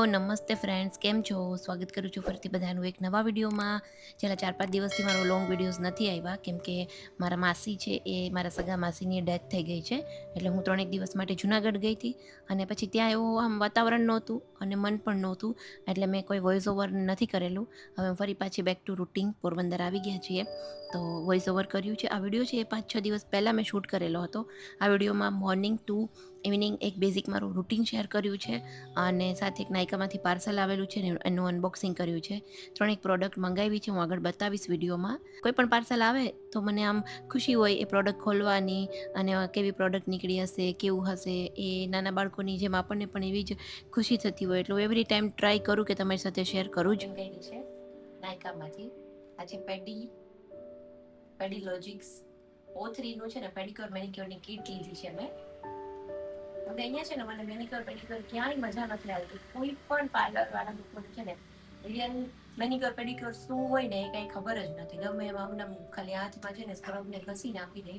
નમસ્તે ફ્રેન્ડ્સ, કેમ છો? સ્વાગત કરું છું ફરીથી બધાનું એક નવા વિડીયોમાં. છેલ્લા 4-5 દિવસથી મારો લોંગ વિડીયોઝ નથી આવ્યા કેમ કે મારા માસી છે એ મારા સગા માસીની ડેથ થઈ ગઈ છે. એટલે હું 3 એક દિવસ માટે જુનાગઢ ગઈ હતી અને પછી ત્યાં એવું આમ વાતાવરણ નહોતું અને મન પણ નહોતું, એટલે મેં કોઈ વોઇસ ઓવર નથી કરેલું. હવે ફરી પાછી બેક ટુ રૂટિન પોરબંદર આવી ગયા છીએ તો વોઇસ ઓવર કર્યું છે. આ વિડીયો છે એ 5-6 દિવસ પહેલાં મેં શૂટ કરેલો હતો. આ વિડીયોમાં મોર્નિંગ ટુ ઇવનિંગ એક બેઝિક મારું રૂટીન શેર કર્યું છે અને સાથે એક નાયકામાંથી પાર્સલ આવેલું છે ને એનું અનબોક્સિંગ કર્યું છે. 3 એક પ્રોડક્ટ મંગાવી છે, હું આગળ બતાવીશ વિડીયોમાં. કોઈ પણ પાર્સલ આવે તો મને આમ ખુશી હોય એ પ્રોડક્ટ ખોલવાની અને કેવી પ્રોડક્ટ નીકળી હશે, કેવું હશે, એ નાના બાળકોની જેમ આપણને પણ એવી જ ખુશી થતી હોય. એટલે એવરી ટાઈમ ટ્રાય કરું કે તમારી સાથે શેર કરું જ. મંગાવી છે નાયકામાંથી આજે પેડીલોજિક્સ O3 નું છે ને પેડિક્યોર મેનિક્યોરની કીટ લીધી છે મેં. અહીંયા છે ને મને મેનિક્યોર પેડિક્યોર ક્યાંય મજા નથી આવતી. કોઈ પણ પાર્લર વાળા લોકોને છે ને રિયલ મેનિક્યોર પેડિક્યોર શું હોય ને એ કઈ ખબર જ નથી. ગમે એમ આમને ખાલી હાથમાં છે ને સ્ક્રબને ઘસીને આપી દે.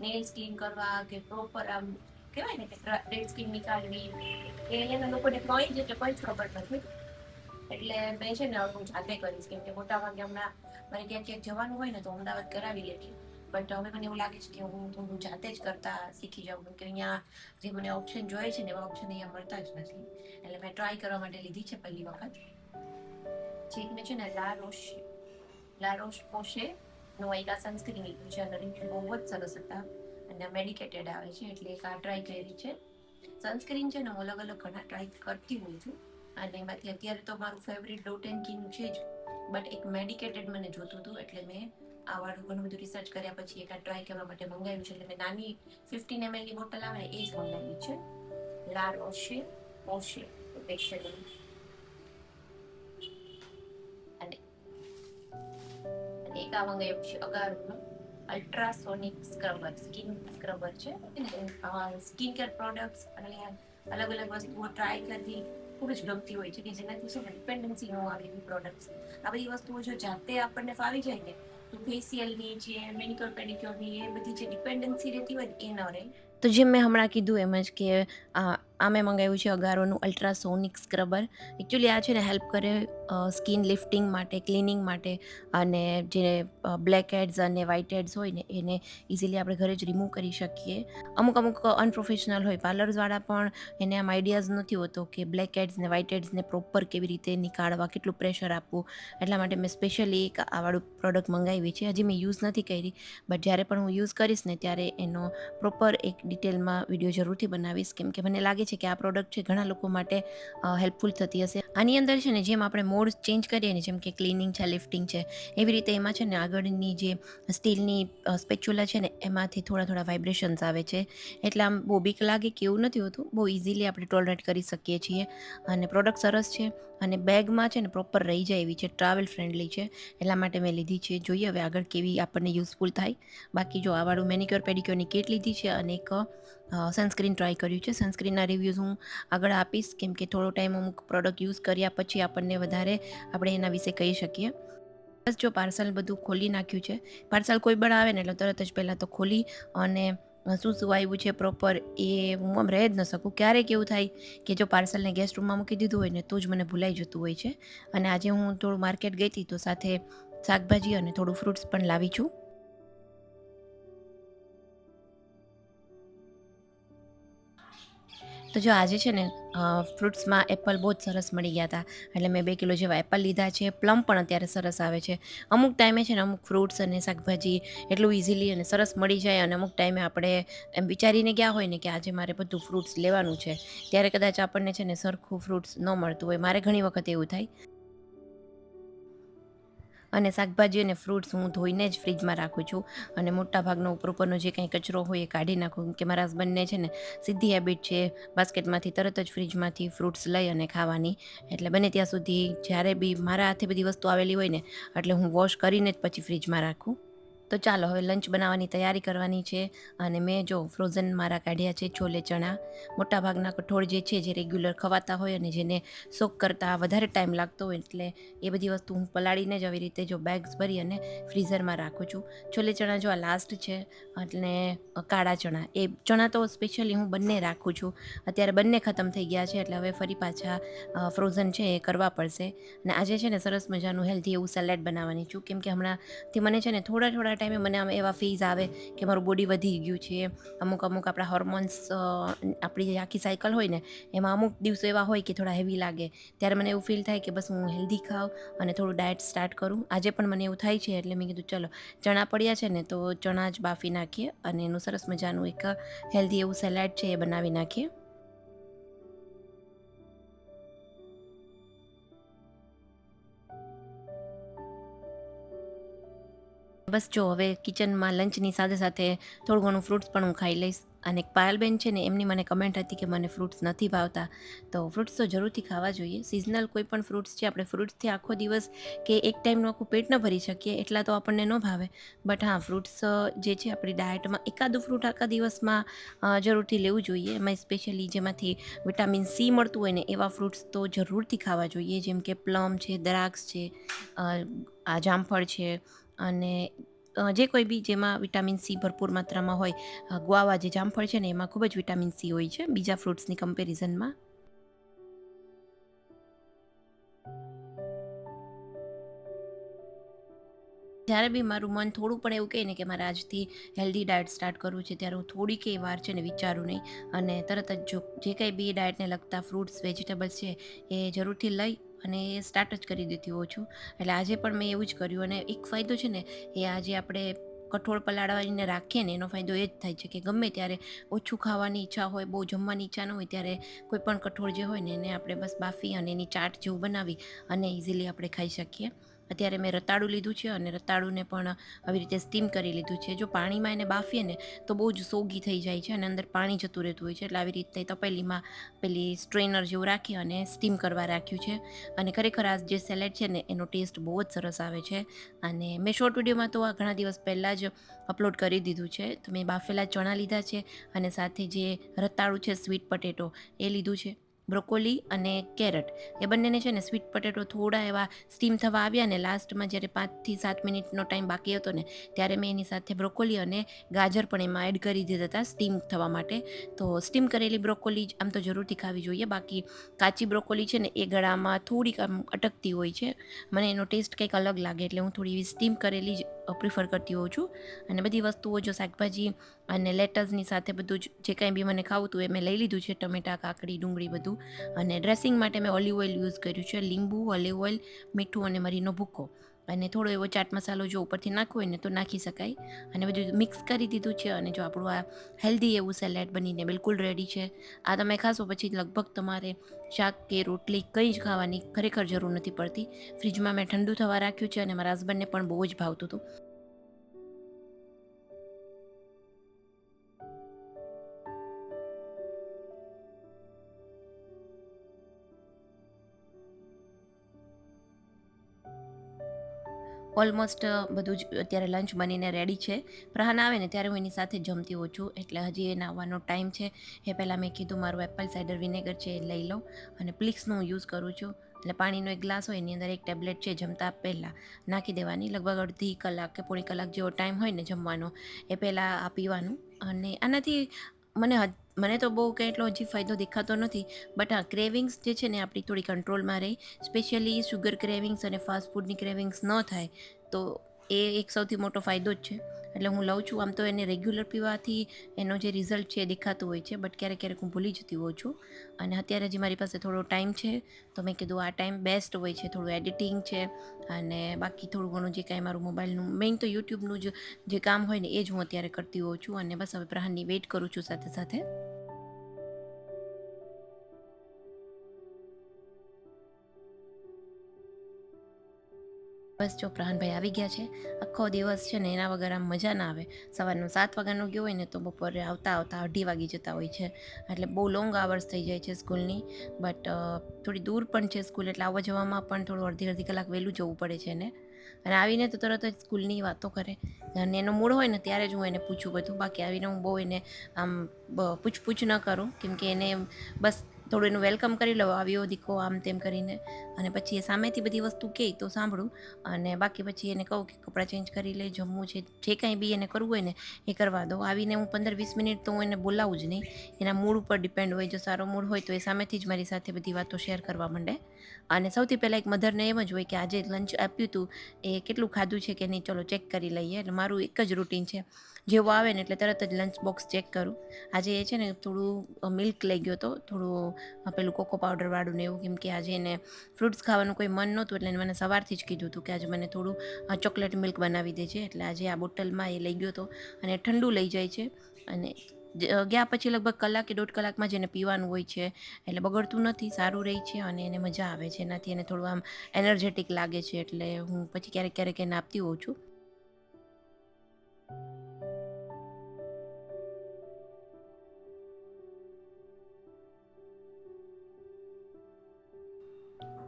નેલ્સ ક્લીન કરવા કે પ્રોપર આમ કહેવાય ને કે ડેડ સ્કિન નીકાળવી એ અહીંયાના લોકોને કોઈ જ ખબર નથી. એટલે મેં છે ને હું જાતે કરીશ કેમ કે મોટા ભાગે હમણાં મારે ક્યાંક જવાનું હોય ને તો અમદાવાદ કરાવી લેતી. બટ હવે મને એવું લાગે છે કે હું થોડું જાતે જ કરતા શીખી જાઉં કેમ કે અહીંયા જે મને ઓપ્શન જોઈએ છે ને એવા ઓપ્શન અહીંયા મળતા જ નથી. એટલે મેં ટ્રાય કરવા માટે લીધી છે પહેલી વખત. જે મેં છે ને લા રોશ પોશે નું એક આ સનસ્ક્રીન લીધું છે અને રિવ્યુ બહુ જ સરસ હતા અને મેડિકેટેડ આવે છે એટલે એક આ ટ્રાય કરી છે. સનસ્ક્રીન છે ને હું અલગ અલગ ઘણા ટ્રાય કરતી હોઉં છું અને એમાંથી અત્યારે તો મારું ફેવરિટ ડોટ એન્ડ કીનું છે જ, બટ એક મેડિકેટેડ મને જોતું હતું એટલે મેં આ વાળું ઘણું બધું રિસર્ચ કર્યા પછી એક આ ટ્રાય કરવા માટે મંગાવ્યું છે. એટલે મેં નાની 15 ml ની બોટલ આવે ને એ જ મંગાવી છે. લા રોશે પોશે અને એક આ મંગાવ્યું છે અગારોનું અલ્ટ્રાસોનિક સ્ક્રબર, સ્કિન સ્ક્રબર છે. સ્કિન કેર પ્રોડક્ટ્સ અને અલગ અલગ વસ્તુઓ ટ્રાય કરવી ખૂબ જ ગમતી હોય છે કે જેનાથી શું ડિપેન્ડન્સી ન આવે એવી પ્રોડક્ટ્સ. આ બધી વસ્તુઓ જો જાતે આપણને ફાવી જાય ને તો ફેશિયલની જે મેનિક્યોર પેડિક્યોરની એ બધી જે ડિપેન્ડન્સી રહેતી હોય એ ન રહે. તો જેમ મેં હમણાં કીધું એમ જ કે આ મેં મંગાવ્યું છે અગારોનું અલ્ટ્રાસોનિક સ્ક્રબર. એકચ્યુઅલી આ છે ને હેલ્પ કરે સ્કિન લિફ્ટિંગ માટે, ક્લિનિંગ માટે અને જે બ્લેક હેડ્સ અને વ્હાઇટ હેડ્સ હોય ને એને ઇઝીલી આપણે ઘરે જ રિમૂવ કરી શકીએ. અમુક અનપ્રોફેશનલ હોય પાર્લર્સવાળા પણ એને આમ આઈડિયાઝ નથી હોતો કે બ્લેક હેડ્સ ને વ્હાઇટ હેડ્સને પ્રોપર કેવી રીતે નીકાળવા, કેટલું પ્રેશર આપવું. એટલા માટે મેં સ્પેશિયલી એક આવાળું પ્રોડક્ટ મંગાવી છે. હજી મેં યુઝ નથી કરી બટ જ્યારે પણ હું યુઝ કરીશ ને ત્યારે એનો પ્રોપર એક ડિટેલમાં વિડીયો જરૂરથી બનાવીશ કેમ કે મને લાગે છે કે આ પ્રોડક્ટ છે ઘણા લોકો માટે હેલ્પફુલ થતી હશે. આની અંદર છે ને જેમ આપણે મોડ ચેન્જ કરીએ ને જેમ કે ક્લિનિંગ છે, લિફ્ટિંગ છે, એવી રીતે એમાં છે ને આગળની જે સ્ટીલની સ્પેચ્યુલા છે ને એમાંથી થોડા વાઇબ્રેશન્સ આવે છે. એટલે આમ બહુ બીક લાગે કે એવું નથી હોતું, બહુ ઇઝીલી આપણે ટોલરેટ કરી શકીએ છીએ. અને પ્રોડક્ટ સરસ છે અને બેગમાં છે ને પ્રોપર રહી જાય એવી છે, ટ્રાવેલ ફ્રેન્ડલી છે. એટલા માટે મેં લીધી છે. જોઈએ હવે આગળ કેવી આપણને યુઝફુલ થાય. બાકી જો આવાળું મેનિક્યોર પેડિક્યોરની કીટ લીધી છે અને એક સનસ્ક્રીન ટ્રાય કર્યું છે. સનસ્ક્રીનના રિવ્યૂઝ હું આગળ આપીશ કેમ કે થોડો ટાઈમ અમુક પ્રોડક્ટ યુઝ કર્યા પછી આપણને વધારે આપણે એના વિશે કહી શકીએ. બસ જો પાર્સલ બધું ખોલી નાખ્યું છે. પાર્સલ કોઈ પણ આવે ને એટલે તરત જ પહેલાં તો ખોલી અને શું આવ્યું છે પ્રોપર એ હું આમ રહી જ ન શકું. ક્યારેક એવું થાય કે જો પાર્સલને ગેસ્ટ રૂમમાં મૂકી દીધું હોય ને તો જ મને ભૂલાઈ જતું હોય છે. અને આજે હું થોડું માર્કેટ ગઈ હતી તો સાથે શાકભાજી અને થોડું ફ્રૂટ્સ પણ લાવી છું. તો જો આજે છે ને ફ્રૂટ્સમાં એપલ બહુ જ સરસ મળી ગયા હતા એટલે મેં 2 કિલો જેવા એપલ લીધા છે. પ્લમ પણ અત્યારે સરસ આવે છે. અમુક ટાઈમે છે ને અમુક ફ્રૂટ્સ અને શાકભાજી એટલું ઇઝીલી અને સરસ મળી જાય અને અમુક ટાઈમે આપણે એમ વિચારીને ગયા હોય ને કે આજે મારે બધું ફ્રૂટ્સ લેવાનું છે ત્યારે કદાચ આપણને છે ને સરખું ફ્રૂટ્સ ન મળતું હોય. મારે ઘણી વખત એવું થાય. અને શાકભાજી અને ફ્રૂટ્સ હું ધોઈને જ ફ્રીજમાં રાખું છું અને મોટાભાગનો ઉપરનો જે કંઈ કચરો હોય એ કાઢી નાખું કે મારા હસબન્ડને છે ને સીધી હેબિટ છે બાસ્કેટમાંથી તરત જ ફ્રીજમાંથી ફ્રૂટ્સ લઈ અને ખાવાની. એટલે બને ત્યાં સુધી જ્યારે બી મારા હાથે બધી વસ્તુ આવેલી હોય ને એટલે હું વોશ કરીને જ પછી ફ્રીજમાં રાખું. તો ચાલો હવે લંચ બનાવવાની તૈયારી કરવાની છે. અને મેં જો ફ્રોઝન મારા કાઢ્યા છે છોલે ચણા. મોટાભાગના કઠોળ જે છે જે રેગ્યુલર ખવાતા હોય અને જેને સોક કરતાં વધારે ટાઈમ લાગતો હોય, એટલે એ બધી વસ્તુ હું પલાળીને જ આવી રીતે જો બેગ્સ ભરી અને ફ્રીઝરમાં રાખું છું. છોલે ચણા જો આ લાસ્ટ છે, એટલે કાળા ચણા, એ ચણા તો સ્પેશિયલી હું બંને રાખું છું. અત્યારે બંને ખતમ થઈ ગયા છે, એટલે હવે ફરી પાછા ફ્રોઝન છે એ કરવા પડશે. અને આજે છે ને સરસ મજાનું હેલ્ધી એવું સલાડ બનાવવાની છું, કેમ કે હમણાંથી મને છે ને થોડા ટાઈમે મને આમ એવા ફેઝ આવે કે મારું બોડી વધી ગયું છે. અમુક આપણા હોર્મોન્સ, આપણી જે આખી સાયકલ હોય ને એમાં અમુક દિવસો એવા હોય કે થોડા હેવી લાગે, ત્યારે મને એવું ફીલ થાય કે બસ હું હેલ્ધી ખાઉં અને થોડું ડાયટ સ્ટાર્ટ કરું. આજે પણ મને એવું થાય છે, એટલે મેં કીધું ચલો ચણા પડ્યા છે ને તો ચણા જ બાફી નાખીએ અને એનું સરસ મજાનું એક હેલ્ધી એવું સલાડ છે એ બનાવી નાખીએ. બસ જો હવે કિચનમાં લંચની સાથે સાથે થોડું ઘણું ફ્રૂટ્સ પણ હું ખાઈ લઈશ. અને એક પાયલબેન છે ને, એમની મને કમેન્ટ હતી કે મને ફ્રૂટ્સ નથી ભાવતા. તો ફ્રૂટ્સ તો જરૂરથી ખાવા જોઈએ. સિઝનલ કોઈ પણ ફ્રૂટ્સ છે, આપણે ફ્રૂટ્સથી આખો દિવસ કે એક ટાઈમનું આખું પેટ ન ભરી શકીએ એટલા તો આપણને ન ભાવે. બટ હા, ફ્રૂટ્સ જે છે આપણી ડાયટમાં એકાદું ફ્રૂટ આખા દિવસમાં જરૂરથી લેવું જોઈએ. એમાં સ્પેશિયલી જેમાંથી વિટામિન સી મળતું હોય ને એવા ફ્રૂટ્સ તો જરૂરથી ખાવા જોઈએ, જેમ કે પ્લમ છે, દ્રાક્ષ છે, આ જામફળ છે, અને જે કોઈ બી જેમાં વિટામિન સી ભરપૂર માત્રામાં હોય. ગ્વાવા જે જામફળ છે ને એમાં ખૂબ જ વિટામિન સી હોય છે બીજા ફ્રૂટ્સની કમ્પેરિઝનમાં. જ્યારે બી મારું મન થોડું પણ એવું કહે ને કે મારે આજથી હેલ્ધી ડાયટ સ્ટાર્ટ કરવું છે, ત્યારે હું થોડીક વાર છે ને વિચારું નહીં, અને તરત જ જો જે કંઈ બી ડાયટને લગતા ફ્રૂટ્સ વેજીટેબલ્સ છે એ જરૂરથી લઈ અને એ સ્ટાર્ટ જ કરી દેતી હોઉં છું. એટલે આજે પણ મેં એવું જ કર્યું. અને એક ફાયદો છે ને, એ આજે આપણે કઠોળ પલાળવાને રાખીએ ને એનો ફાયદો એ જ થાય છે કે ગમે ત્યારે ઓછું ખાવાની ઈચ્છા હોય, બહુ જમવાની ઈચ્છા ન હોય, ત્યારે કોઈ પણ કઠોળ જે હોય ને એને આપણે બસ બાફી અને એની ચાટ જેવું બનાવી અને ઇઝીલી આપણે ખાઈ શકીએ. અત્યારે મેં રતાળું લીધું છે અને રતાળુને પણ આવી રીતે સ્ટીમ કરી લીધું છે. જો પાણીમાં એને બાફીએ ને તો બહુ જ સોગી થઈ જાય છે અને અંદર પાણી જતું રહેતું હોય છે, એટલે આવી રીતે તપેલીમાં પેલી સ્ટ્રેનર જેવું રાખી અને સ્ટીમ કરવા રાખ્યું છે. અને ખરેખર આ જે સેલેડ છે ને એનો ટેસ્ટ બહુ જ સરસ આવે છે. અને મેં શોર્ટ વિડીયોમાં તો આ ઘણા દિવસ પહેલાં જ અપલોડ કરી દીધું છે. તો મેં બાફેલા ચણા લીધા છે અને સાથે જે રતાળું છે, સ્વીટ પટેટો એ લીધું છે, બ્રોકોલી અને કેરટ, એ બંનેને છે ને સ્વીટ પટેટો થોડા એવા સ્ટીમ થવા આવ્યા ને લાસ્ટમાં જ્યારે 5 થી 7 મિનિટનો ટાઈમ બાકી હતો ને, ત્યારે મેં એની સાથે બ્રોકોલી અને ગાજર પણ એમાં એડ કરી દીધા હતા સ્ટીમ થવા માટે. તો સ્ટીમ કરેલી બ્રોકોલી જ આમ તો જરૂરથી ખાવી જોઈએ. બાકી કાચી બ્રોકોલી છે ને એ ગળામાં થોડીક આમ અટકતી હોય છે. મને એનો ટેસ્ટ કંઈક અલગ લાગે, એટલે હું થોડી એવી સ્ટીમ કરેલી જ પ્રિફર કરતી હોઉં છું. અને બધી વસ્તુઓ જો શાકભાજી અને લેટસની સાથે બધું જ જે કાંઈ બી મને ખાવું હતું એ મેં લઈ લીધું છે, ટમેટા, કાકડી, ડુંગળી બધું. અને ડ્રેસિંગ માટે મેં ઓલિવ ઓઇલ યુઝ કર્યું છે, લીંબુ, ઓલિવ ઓઇલ, મીઠું અને મરીનો ભૂકો, અને થોડો એવો ચાટ મસાલો જો ઉપરથી નાખવો હોય ને તો નાખી શકાય. અને બધું મિક્સ કરી દીધું છે. અને જો આપણું આ હેલ્ધી એવું સેલેડ બનીને બિલકુલ રેડી છે. આ તમે ખાશો પછી લગભગ તમારે શાક કે રોટલી કંઈ જ ખાવાની ખરેખર જરૂર નથી પડતી. ફ્રીજમાં મેં ઠંડુ થવા રાખ્યું છે અને મારા હસબન્ડને પણ બહુ જ ભાવતું હતું. ઓલમોસ્ટ બધું જ અત્યારે લંચ બનીને રેડી છે. પ્રહાન આવે ને ત્યારે હું એની સાથે જમતી હોઉં છું, એટલે હજી એને આવવાનો ટાઈમ છે. એ પહેલાં મેં કીધું મારું એપલ સાઇડર વિનેગર છે એ લઈ લઉં. અને પ્લિક્સનો હું યુઝ કરું છું. એટલે પાણીનો એક ગ્લાસ હોય એની અંદર એક ટેબ્લેટ છે જમતા પહેલાં નાખી દેવાની. લગભગ અડધી કલાક કે પોણી કલાક જેવો ટાઈમ હોય ને જમવાનો, એ પહેલાં આ પીવાનું. અને આનાથી મને તો બહુ કંઈ એટલો હજી ફાયદો દેખાતો નથી. બટ હા, ક્રેવિંગ્સ જે છે ને આપણી થોડી કંટ્રોલમાં રહી. સ્પેશિયલી શુગર ક્રેવિંગ્સ અને ફાસ્ટ ફૂડની ક્રેવિંગ્સ ન થાય, તો એ એક સૌથી મોટો ફાયદો જ છે. એટલે હું લઉં છું. આમ તો એને રેગ્યુલર પીવાથી એનો જે રિઝલ્ટ છે એ દેખાતું હોય છે, બટ ક્યારેક ક્યારેક હું ભૂલી જતી હોઉં છું. અને અત્યારે હજી મારી પાસે થોડો ટાઈમ છે, તો મેં કીધું આ ટાઈમ બેસ્ટ હોય છે. થોડું એડિટિંગ છે અને બાકી થોડું ઘણું જે કાંઈ મારું મોબાઈલનું મેઇન તો યુટ્યુબનું જે કામ હોય ને એ જ હું અત્યારે કરતી હોઉં છું. અને બસ હવે પ્રહારની વેઇટ કરું છું સાથે સાથે. બસ જો પ્રહાનભાઈ આવી ગયા છે. આખો દિવસ છે ને એના વગર આમ મજા ના આવે. સવારનો 7 વાગ્યાનો ગયો હોય ને તો બપોરે આવતા આવતા 2:30 વાગી જતા હોય છે. એટલે બહુ લોંગ આવર્સ થઈ જાય છે સ્કૂલની. બટ થોડી દૂર પણ છે સ્કૂલ, એટલે આવવા જવામાં પણ થોડું અડધી કલાક વહેલું જવું પડે છે એને. અને આવીને તો તરત જ સ્કૂલની વાતો કરે, અને એનો મૂડ હોય ને ત્યારે જ હું એને પૂછું બધું. બાકી આવીને હું બહુ એને આમ પૂછ ન કરું, કેમકે એને બસ થોડું એનું વેલકમ કરી લો, આવ્યો દીકો આમ તેમ કરીને, અને પછી એ સામેથી બધી વસ્તુ કહે તો સાંભળું, અને બાકી પછી એને કહું કે કપડાં ચેન્જ કરી લે, જમવું છે, જે કાંઈ બી એને કરવું હોય ને એ કરવા દો. આવીને હું 15-20 મિનિટ તો હું એને બોલાવું જ નહીં, એના મૂડ ઉપર ડિપેન્ડ હોય. જો સારો મૂડ હોય તો એ સામેથી જ મારી સાથે બધી વાતો શેર કરવા માંડે. અને સૌથી પહેલાં એક મધરને એમ જ હોય કે આજે લંચ આપ્યું હતું એ કેટલું ખાધું છે કે નહીં, ચલો ચેક કરી લઈએ. એટલે મારું એક જ રૂટીન છે, જેવો આવે ને એટલે તરત જ લંચ બોક્સ ચેક કરું. આજે એ છે ને થોડું મિલ્ક લઈ ગયો હતો, થોડું પેલું કોકો પાવડરવાળું ને એવું, કેમ કે આજે એને ફ્રૂટ્સ ખાવાનું કોઈ મન નહોતું, એટલે મને સવારથી જ કીધું હતું કે આજે મને થોડું ચોકલેટ મિલ્ક બનાવી દેજે. એટલે આજે આ બોટલમાં એ લઈ ગયો હતો, અને ઠંડુ લઈ જાય છે. અને ગયા પછી લગભગ કલાક કે 1.5 કલાકમાં જ એને પીવાનું હોય છે, એટલે બગડતું નથી, સારું રહે છે, અને એને મજા આવે છે એનાથી. એને થોડું આમ એનર્જેટિક લાગે છે, એટલે હું પછી ક્યારેક ક્યારેક એને આપતી હોઉં છું.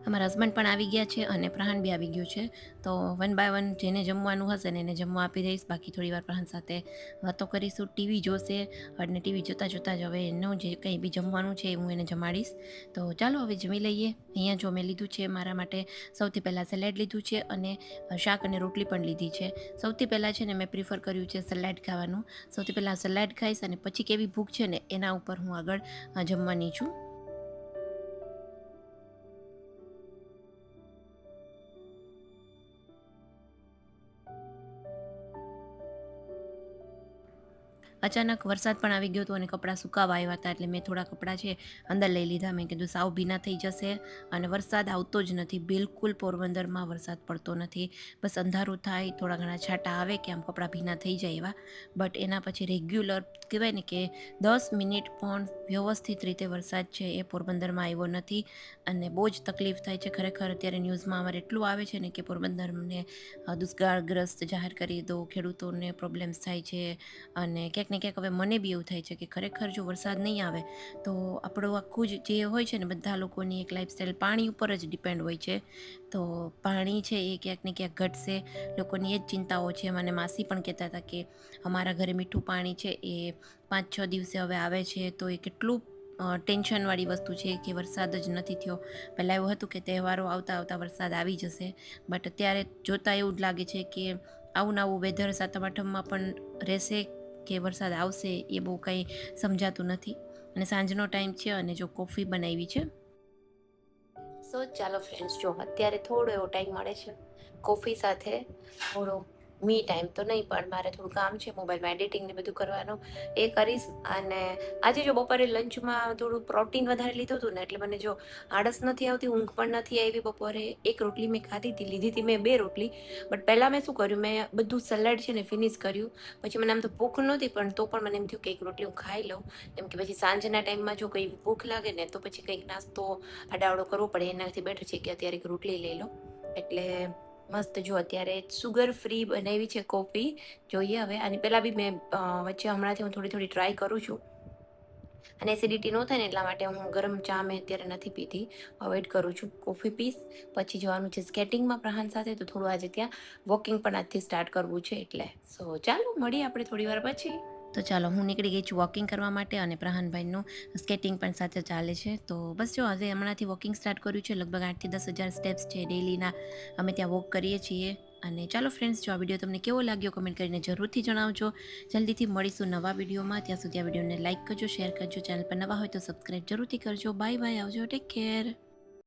અમારા હસબન્ડ પણ આવી ગયા છે, અને પ્રહાન બી આવી ગયું છે. તો 1 બાય 1 જેને જમવાનું હશે ને એને જમવા આપી દઈશ. બાકી થોડી વાર પ્રહાન સાથે વાતો કરીશું, ટીવી જોશે, અને ટીવી જોતાં જોતાં જ હવે એનું જે કંઈ બી જમવાનું છે એ હું એને જમાડીશ. તો ચાલો હવે જમી લઈએ. અહીંયા જો મેં લીધું છે મારા માટે સૌથી પહેલાં સલાડ લીધું છે, અને શાક અને રોટલી પણ લીધી છે. સૌથી પહેલાં છે ને મેં પ્રિફર કર્યું છે સલાડ ખાવાનું. સૌથી પહેલાં સલાડ ખાઈશ, અને પછી કેવી ભૂખ છે ને એના ઉપર હું આગળ જમવાની છું. અચાનક વરસાદ પણ આવી ગયો હતો, અને કપડાં સુકાવા આવ્યા હતા, એટલે મેં થોડા કપડાં છે અંદર લઈ લીધા. મેં કીધું સાવ ભીના થઈ જશે, અને વરસાદ આવતો જ નથી, બિલકુલ પોરબંદરમાં વરસાદ પડતો નથી. બસ અંધારું થાય, થોડા ઘણા છાંટા આવે કે આમ કપડાં ભીના થઈ જાય એવા, બટ એના પછી રેગ્યુલર કહેવાય ને કે 10 મિનિટ પણ વ્યવસ્થિત રીતે વરસાદ છે એ પોરબંદરમાં આવ્યો નથી, અને બહુ જ તકલીફ થાય છે ખરેખર. અત્યારે ન્યૂઝમાં અમારે એટલું આવે છે ને કે પોરબંદરને દુષ્કાળગ્રસ્ત જાહેર કરી દો, ખેડૂતોને પ્રોબ્લેમ્સ થાય છે. અને ક્યાંક ને ક્યાંક હવે મને બી એવું થાય છે કે ખરેખર જો વરસાદ નહીં આવે તો આપણું આખું જ જે હોય છે ને, બધા લોકોની એક લાઈફસ્ટાઈલ પાણી ઉપર જ ડિપેન્ડ હોય છે. તો પાણી છે એ ક્યાંક ને ક્યાંક ઘટશે, લોકોની એ જ ચિંતાઓ છે. મને માસી પણ કહેતા હતા કે અમારા ઘરે મીઠું પાણી છે એ 5-6 દિવસે હવે આવે છે, તો એ કેટલું ટેન્શનવાળી વસ્તુ છે કે વરસાદ જ નથી થયો. પહેલાં એવું હતું કે તહેવારો આવતા આવતા વરસાદ આવી જશે, બટ અત્યારે જોતાં એવું જ લાગે છે કે આવું નવું વેધર સાતમ આઠમમાં પણ રહેશે કે વરસાદ આવશે એ બહુ કંઈ સમજાતું નથી. અને સાંજનો ટાઈમ છે, અને જો કોફી બનાવી છે. સો ચાલો ફ્રેન્ડ્સ, જો અત્યારે થોડો એવો ટાઈમ મળે છે, કોફી સાથે થોડો મી ટાઈમ તો નહીં, પણ મારે થોડું કામ છે મોબાઈલમાં એડિટિંગ ને બધું કરવાનું, એ કરીશ. અને આજે જો બપોરે લંચમાં થોડું પ્રોટીન વધારે લીધું હતું ને, એટલે મને જો આળસ નથી આવતી, ઊંઘ પણ નથી આવી. બપોરે એક રોટલી મેં ખાધી હતી, લીધી હતી મેં 2 રોટલી, બટ પહેલાં મેં શું કર્યું, મેં બધું સલાડ છે ને ફિનિશ કર્યું. પછી મને આમ તો ભૂખ નહોતી, પણ તો પણ મને એમ થયું કે એક રોટલી હું ખાઈ લઉં, કેમ કે પછી સાંજના ટાઈમમાં જો કંઈ ભૂખ લાગે ને તો પછી કંઈક નાસ્તો આડાવડો કરવો પડે, એનાથી બેટર છે કે અત્યારે એક રોટલી લઈ લો. એટલે મસ્ત જો અત્યારે સુગર ફ્રી બનાવી છે કોફી. જોઈએ હવે. આની પહેલાં બી મેં વચ્ચે હમણાંથી હું થોડી ટ્રાય કરું છું, અને એસિડિટી ન થાય ને એટલા માટે હું ગરમ ચા મેં અત્યારે નથી પીતી, અવોઇડ કરું છું. કોફી પીસ, પછી જવાનું છે સ્કેટિંગમાં પ્રહાન સાથે, તો થોડું આજે ત્યાં વોકિંગ પણ આજથી સ્ટાર્ટ કરવું છે. એટલે સો ચાલો મળીએ આપણે થોડી વાર પછી. તો ચાલો, હું નીકળી ગઈ છું વોકિંગ કરવા માટે, અને પ્રહાનભાઈનું સ્કેટિંગ પણ સાથે ચાલે છે. તો બસ જો હવે હમણાંથી વોકિંગ સ્ટાર્ટ કર્યું છે, લગભગ 8,000 થી 10,000 સ્ટેપ્સ છે ડેલીના અમે ત્યાં વોક કરીએ છીએ. અને ચાલો ફ્રેન્ડ્સ, જો આ વિડીયો તમને કેવો લાગ્યો કમેન્ટ કરીને જરૂરથી જણાવજો. જલ્દીથી મળીશું નવા વિડીયોમાં. ત્યાં સુધી આ વિડીયોને લાઇક કરજો, શેર કરજો, ચેનલ પર નવા હોય તો સબસ્ક્રાઈબ જરૂરથી કરજો. બાય બાય, આવજો, ટેક કેર.